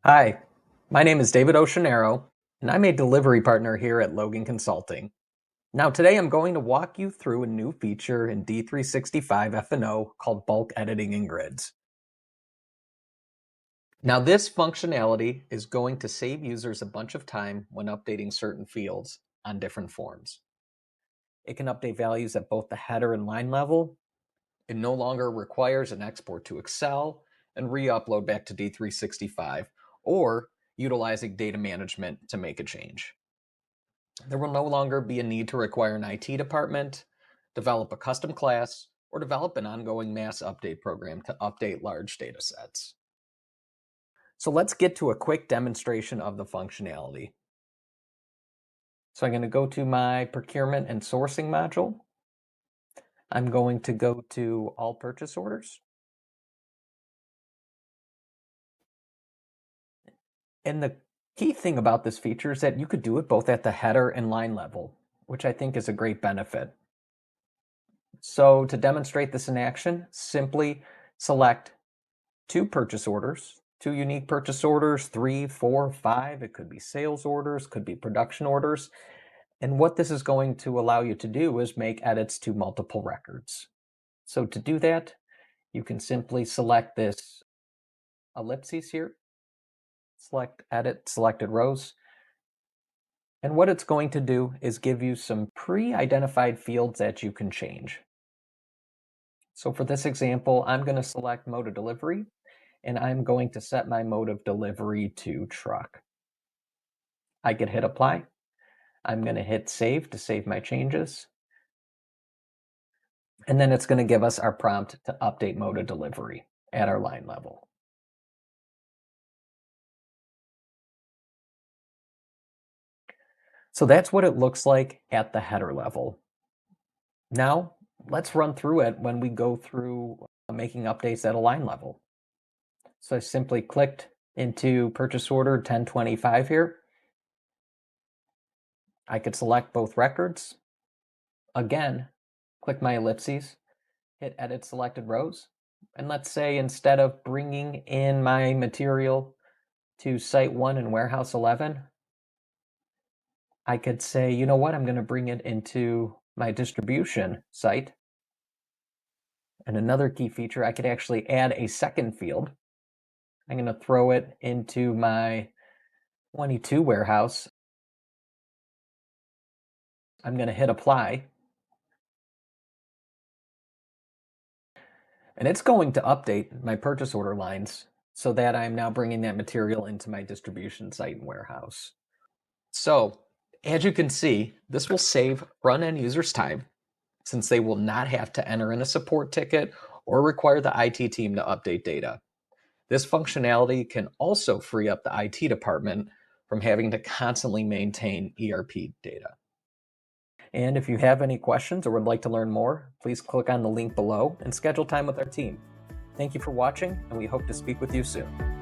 Hi, my name is David Oceanero, and I'm a delivery partner here at Logan Consulting. Now today I'm going to walk you through a new feature in D365 F&O called bulk editing in grids. Now this functionality is going to save users a bunch of time when updating certain fields on different forms. It can update values at both the header and line level. It no longer requires an export to Excel and re-upload back to D365 or utilizing data management to make a change. There will no longer be a need to require an IT department, develop a custom class, or develop an ongoing mass update program to update large data sets. So let's get to a quick demonstration of the functionality. So I'm going to go to my procurement and sourcing module. I'm going to go to all purchase orders. And the key thing about this feature is that you could do it both at the header and line level, which I think is a great benefit. So to demonstrate this in action, simply select two purchase orders, two unique purchase orders, 3, 4, 5. It could be sales orders, could be production orders. And what this is going to allow you to do is make edits to multiple records. So to do that, you can simply select this ellipses here, select edit selected rows. And what it's going to do is give you some pre-identified fields that you can change. So for this example, I'm going to select mode of delivery, and I'm going to set my mode of delivery to truck. I can hit apply. I'm going to hit save to save my changes. And then it's going to give us our prompt to update mode of delivery at our line level. So that's what it looks like at the header level. Now, let's run through it when we go through making updates at a line level. So I simply clicked into purchase order 1025 here. I could select both records. Again, click my ellipses, hit edit selected rows. And let's say instead of bringing in my material to site 1 and warehouse 11, I could say, you know what, I'm going to bring it into my distribution site. And another key feature, I could actually add a second field. I'm going to throw it into my 22 warehouse. I'm going to hit apply. And it's going to update my purchase order lines so that I'm now bringing that material into my distribution site and warehouse. So as you can see, this will save front-end users time since they will not have to enter in a support ticket or require the IT team to update data. This functionality can also free up the IT department from having to constantly maintain ERP data. And if you have any questions or would like to learn more, please click on the link below and schedule time with our team. Thank you for watching, and we hope to speak with you soon.